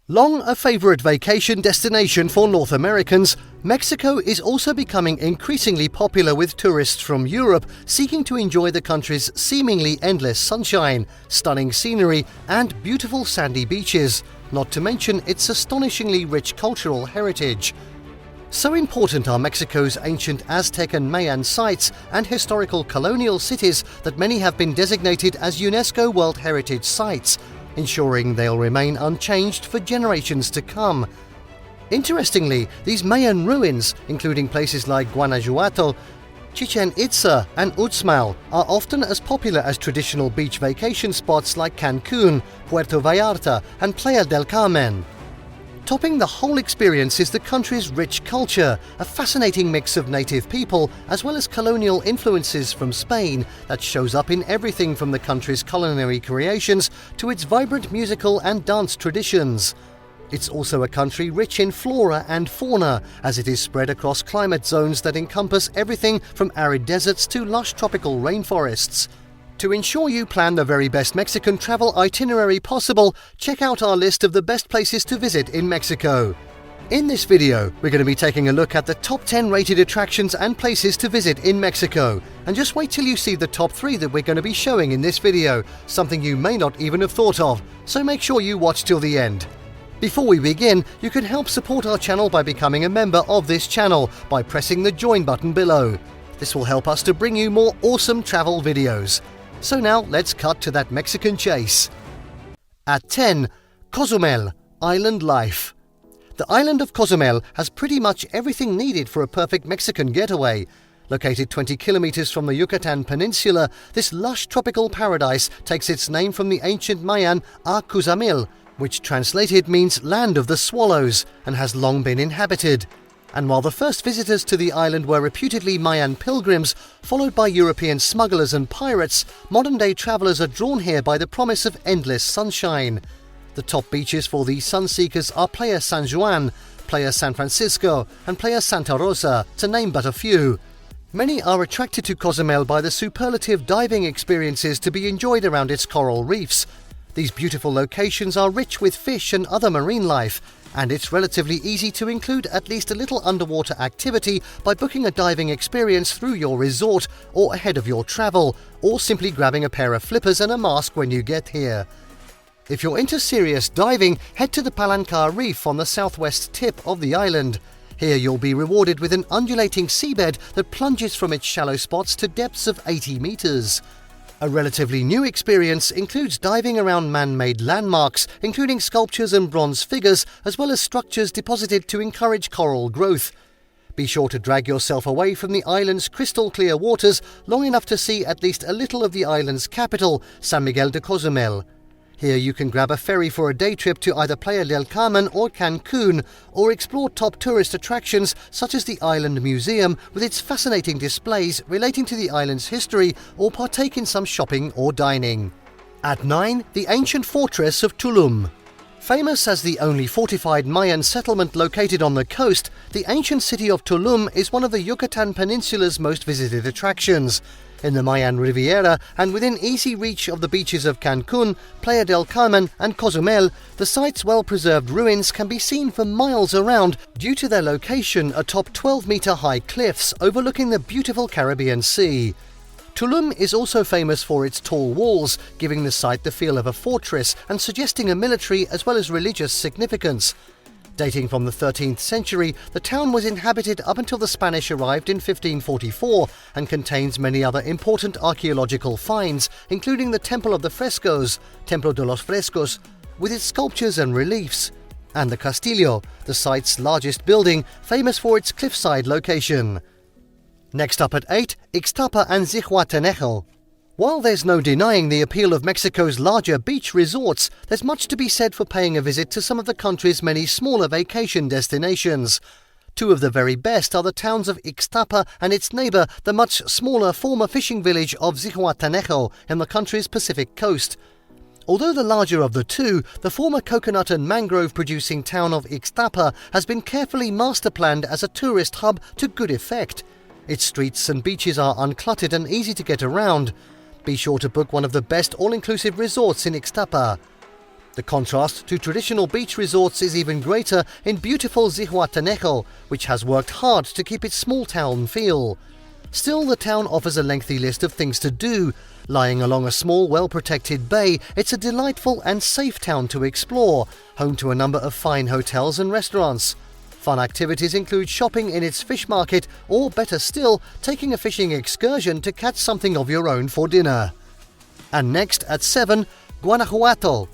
Long a favorite vacation destination for North Americans, Mexico is also becoming increasingly popular with tourists from Europe seeking to enjoy the country's seemingly endless sunshine, stunning scenery, and beautiful sandy beaches, not to mention its astonishingly rich cultural heritage. So important are Mexico's ancient Aztec and Mayan sites and historical colonial cities that many have been designated as UNESCO World Heritage Sites, ensuring they'll remain unchanged for generations to come. Interestingly, these Mayan ruins, including places like Guanajuato, Chichén Itzá and Uxmal, are often as popular as traditional beach vacation spots like Cancún, Puerto Vallarta and Playa del Carmen. Topping the whole experience is the country's rich culture, a fascinating mix of native people as well as colonial influences from Spain that shows up in everything from the country's culinary creations to its vibrant musical and dance traditions. It's also a country rich in flora and fauna, as it is spread across climate zones that encompass everything from arid deserts to lush tropical rainforests. To ensure you plan the very best Mexican travel itinerary possible, check out our list of the best places to visit in Mexico. In this video, we're going to be taking a look at the top 10 rated attractions and places to visit in Mexico. And just wait till you see the top 3 that we're going to be showing in this video, something you may not even have thought of, so make sure you watch till the end. Before we begin, you can help support our channel by becoming a member of this channel by pressing the join button below. This will help us to bring you more awesome travel videos. So now let's cut to that Mexican chase. At 10. Cozumel, Island Life. The island of Cozumel has pretty much everything needed for a perfect Mexican getaway. Located 20 kilometers from the Yucatan Peninsula, this lush tropical paradise takes its name from the ancient Mayan Cozumel, which translated means land of the swallows, and has long been inhabited. And while the first visitors to the island were reputedly Mayan pilgrims, followed by European smugglers and pirates, modern-day travelers are drawn here by the promise of endless sunshine. The top beaches for these sunseekers are Playa San Juan, Playa San Francisco, and Playa Santa Rosa, to name but a few. Many are attracted to Cozumel by the superlative diving experiences to be enjoyed around its coral reefs. These beautiful locations are rich with fish and other marine life, and it's relatively easy to include at least a little underwater activity by booking a diving experience through your resort or ahead of your travel, or simply grabbing a pair of flippers and a mask when you get here. If you're into serious diving, head to the Palancar Reef on the southwest tip of the island. Here you'll be rewarded with an undulating seabed that plunges from its shallow spots to depths of 80 meters. A relatively new experience includes diving around man-made landmarks, including sculptures and bronze figures, as well as structures deposited to encourage coral growth. Be sure to drag yourself away from the island's crystal-clear waters long enough to see at least a little of the island's capital, San Miguel de Cozumel. Here you can grab a ferry for a day trip to either Playa del Carmen or Cancún, or explore top tourist attractions such as the Island Museum with its fascinating displays relating to the island's history, or partake in some shopping or dining. At 9. The ancient fortress of Tulum. Famous as the only fortified Mayan settlement located on the coast, the ancient city of Tulum is one of the Yucatan Peninsula's most visited attractions. In the Mayan Riviera and within easy reach of the beaches of Cancún, Playa del Carmen and Cozumel, the site's well-preserved ruins can be seen for miles around due to their location atop 12-meter-high cliffs overlooking the beautiful Caribbean Sea. Tulum is also famous for its tall walls, giving the site the feel of a fortress and suggesting a military as well as religious significance. Dating from the 13th century, the town was inhabited up until the Spanish arrived in 1544 and contains many other important archaeological finds, including the Temple of the Frescos, Templo de los Frescos, with its sculptures and reliefs, and the Castillo, the site's largest building, famous for its cliffside location. Next up at 8, Ixtapa and Zihuatanejo. While there's no denying the appeal of Mexico's larger beach resorts, there's much to be said for paying a visit to some of the country's many smaller vacation destinations. Two of the very best are the towns of Ixtapa and its neighbor, the much smaller former fishing village of Zihuatanejo in the country's Pacific coast. Although the larger of the two, the former coconut and mangrove producing town of Ixtapa has been carefully master planned as a tourist hub to good effect. Its streets and beaches are uncluttered and easy to get around. Be sure to book one of the best all-inclusive resorts in Ixtapa. The contrast to traditional beach resorts is even greater in beautiful Zihuatanejo, which has worked hard to keep its small town feel. Still, the town offers a lengthy list of things to do. Lying along a small, well-protected bay, it's a delightful and safe town to explore, home to a number of fine hotels and restaurants. Fun activities include shopping in its fish market, or better still, taking a fishing excursion to catch something of your own for dinner. And next, at 7, Guanajuato.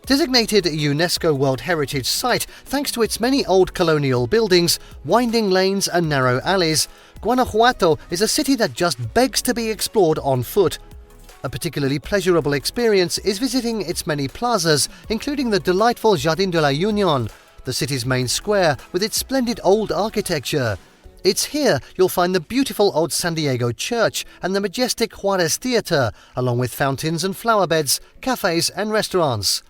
Designated a UNESCO World Heritage Site thanks to its many old colonial buildings, winding lanes and narrow alleys, Guanajuato is a city that just begs to be explored on foot. A particularly pleasurable experience is visiting its many plazas, including the delightful Jardín de la Unión, the city's main square with its splendid old architecture. It's here you'll find the beautiful old San Diego Church and the majestic Juárez Theatre, along with fountains and flower beds, cafes and restaurants.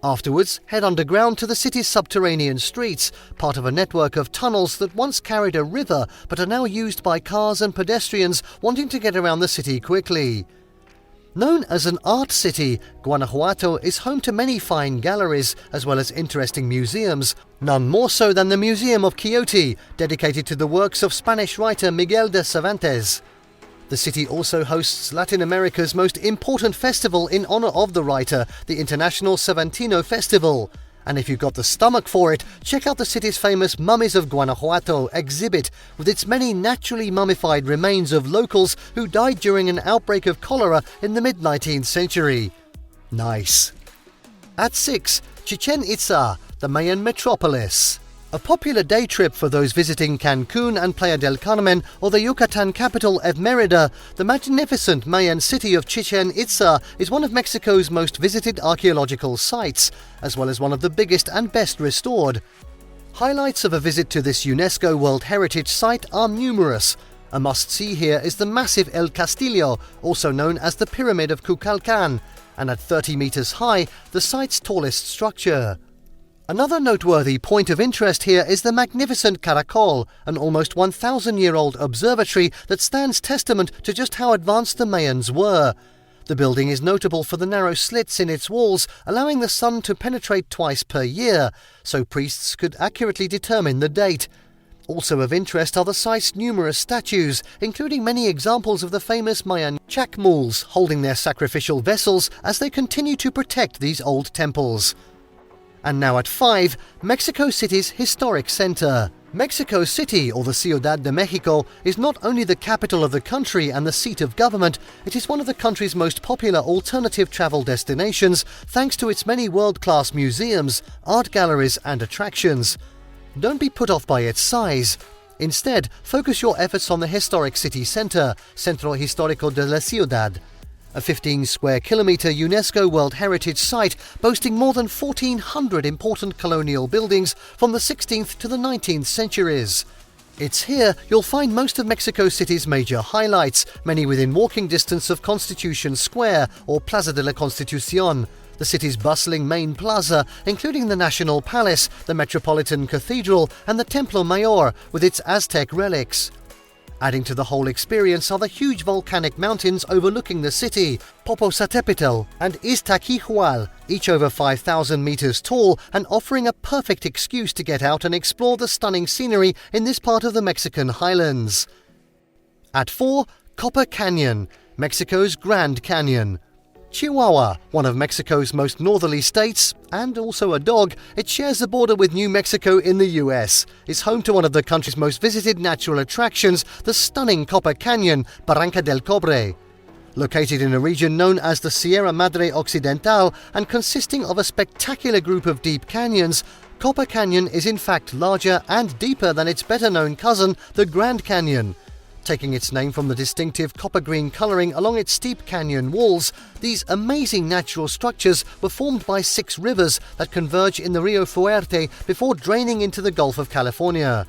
Afterwards, head underground to the city's subterranean streets, part of a network of tunnels that once carried a river but are now used by cars and pedestrians wanting to get around the city quickly. Known as an art city, Guanajuato is home to many fine galleries as well as interesting museums, none more so than the Museum of Quixote, dedicated to the works of Spanish writer Miguel de Cervantes. The city also hosts Latin America's most important festival in honor of the writer, the International Cervantino Festival. And if you've got the stomach for it, check out the city's famous Mummies of Guanajuato exhibit, with its many naturally mummified remains of locals who died during an outbreak of cholera in the mid-19th century. Nice. At 6, Chichén Itzá, the Mayan Metropolis. A popular day trip for those visiting Cancún and Playa del Carmen or the Yucatan capital of Mérida, the magnificent Mayan city of Chichén Itzá is one of Mexico's most visited archaeological sites, as well as one of the biggest and best restored. Highlights of a visit to this UNESCO World Heritage Site are numerous. A must-see here is the massive El Castillo, also known as the Pyramid of Kukulcán, and at 30 meters high, the site's tallest structure. Another noteworthy point of interest here is the magnificent Caracol, an almost 1,000-year-old observatory that stands testament to just how advanced the Mayans were. The building is notable for the narrow slits in its walls, allowing the sun to penetrate twice per year, so priests could accurately determine the date. Also of interest are the site's numerous statues, including many examples of the famous Mayan chacmuls holding their sacrificial vessels as they continue to protect these old temples. And now at 5, Mexico City's historic center. Mexico City, or the Ciudad de Mexico, is not only the capital of the country and the seat of government, it is one of the country's most popular alternative travel destinations thanks to its many world-class museums, art galleries and attractions. Don't be put off by its size. Instead, focus your efforts on the historic city center, Centro Histórico de la Ciudad. A 15-square-kilometre UNESCO World Heritage Site boasting more than 1,400 important colonial buildings from the 16th to the 19th centuries. It's here you'll find most of Mexico City's major highlights, many within walking distance of Constitution Square or Plaza de la Constitución, the city's bustling main plaza, including the National Palace, the Metropolitan Cathedral and the Templo Mayor with its Aztec relics. Adding to the whole experience are the huge volcanic mountains overlooking the city, Popocatépetl and Iztaccíhuatl, each over 5,000 meters tall and offering a perfect excuse to get out and explore the stunning scenery in this part of the Mexican highlands. At 4, Copper Canyon, Mexico's Grand Canyon. Chihuahua, one of Mexico's most northerly states, and also a dog, it shares the border with New Mexico in the US, is home to one of the country's most visited natural attractions, the stunning Copper Canyon, Barranca del Cobre. Located in a region known as the Sierra Madre Occidental and consisting of a spectacular group of deep canyons, Copper Canyon is in fact larger and deeper than its better-known cousin, the Grand Canyon. Taking its name from the distinctive copper-green colouring along its steep canyon walls, these amazing natural structures were formed by 6 rivers that converge in the Rio Fuerte before draining into the Gulf of California.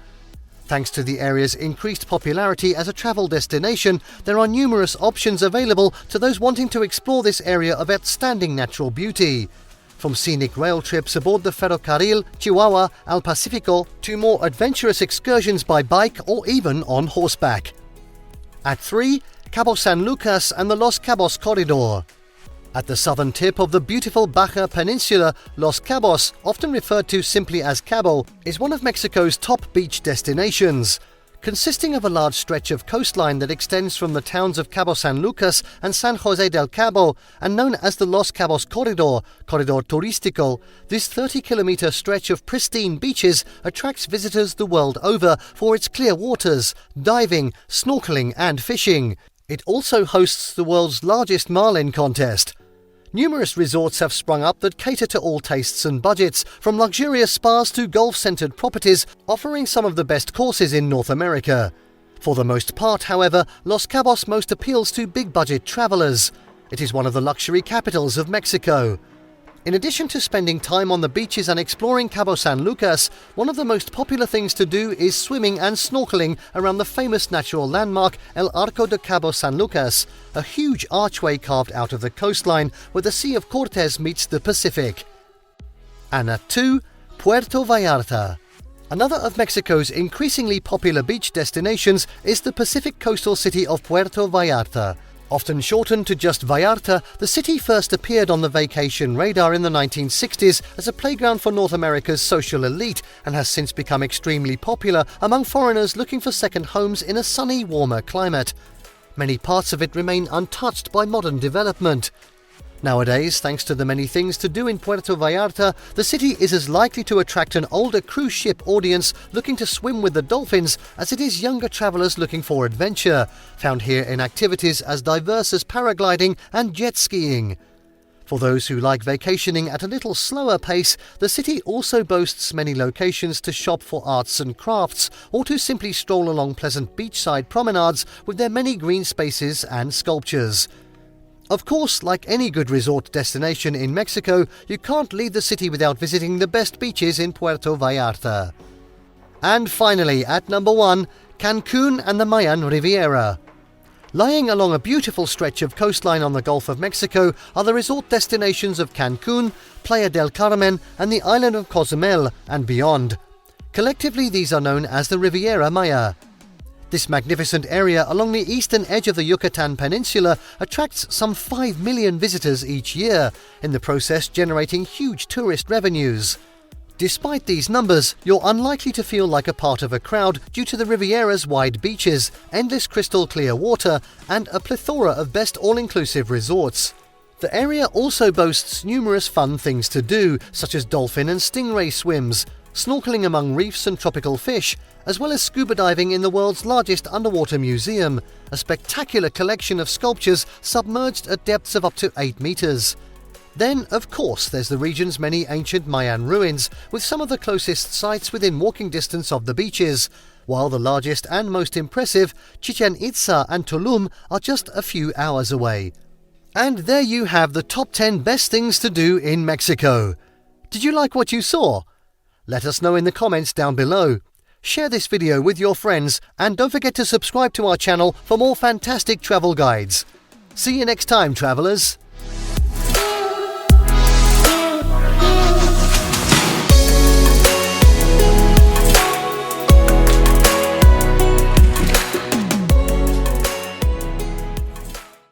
Thanks to the area's increased popularity as a travel destination, there are numerous options available to those wanting to explore this area of outstanding natural beauty. From scenic rail trips aboard the Ferrocarril Chihuahua al Pacífico to more adventurous excursions by bike or even on horseback. At 3, Cabo San Lucas and the Los Cabos Corridor. At the southern tip of the beautiful Baja Peninsula, Los Cabos, often referred to simply as Cabo, is one of Mexico's top beach destinations. Consisting of a large stretch of coastline that extends from the towns of Cabo San Lucas and San Jose del Cabo, and known as the Los Cabos Corredor Turístico, this 30-kilometer stretch of pristine beaches attracts visitors the world over for its clear waters, diving, snorkeling and fishing. It also hosts the world's largest marlin contest. Numerous resorts have sprung up that cater to all tastes and budgets, from luxurious spas to golf-centered properties, offering some of the best courses in North America. For the most part, however, Los Cabos most appeals to big-budget travelers. It is one of the luxury capitals of Mexico. In addition to spending time on the beaches and exploring Cabo San Lucas, one of the most popular things to do is swimming and snorkeling around the famous natural landmark El Arco de Cabo San Lucas, a huge archway carved out of the coastline where the Sea of Cortez meets the Pacific. And at 2, Puerto Vallarta. Another of Mexico's increasingly popular beach destinations is the Pacific coastal city of Puerto Vallarta. Often shortened to just Vallarta, the city first appeared on the vacation radar in the 1960s as a playground for North America's social elite and has since become extremely popular among foreigners looking for second homes in a sunny, warmer climate. Many parts of it remain untouched by modern development. Nowadays, thanks to the many things to do in Puerto Vallarta, the city is as likely to attract an older cruise ship audience looking to swim with the dolphins as it is younger travelers looking for adventure, found here in activities as diverse as paragliding and jet skiing. For those who like vacationing at a little slower pace, the city also boasts many locations to shop for arts and crafts, or to simply stroll along pleasant beachside promenades with their many green spaces and sculptures. Of course, like any good resort destination in Mexico, you can't leave the city without visiting the best beaches in Puerto Vallarta. And finally, at number 1, Cancún and the Mayan Riviera. Lying along a beautiful stretch of coastline on the Gulf of Mexico are the resort destinations of Cancún, Playa del Carmen and the island of Cozumel and beyond. Collectively, these are known as the Riviera Maya. This magnificent area along the eastern edge of the Yucatan Peninsula attracts some 5 million visitors each year, in the process generating huge tourist revenues. Despite these numbers, you're unlikely to feel like a part of a crowd due to the Riviera's wide beaches, endless crystal clear water, and a plethora of best all-inclusive resorts. The area also boasts numerous fun things to do, such as dolphin and stingray swims, snorkeling among reefs and tropical fish, as well as scuba diving in the world's largest underwater museum, a spectacular collection of sculptures submerged at depths of up to 8 meters. Then, of course, there's the region's many ancient Mayan ruins, with some of the closest sites within walking distance of the beaches, while the largest and most impressive, Chichén, Itzá and Tulum, are just a few hours away. And there you have the top 10 best things to do in Mexico. Did you like what you saw? Let us know in the comments down below. Share this video with your friends and don't forget to subscribe to our channel for more fantastic travel guides. See you next time, travelers!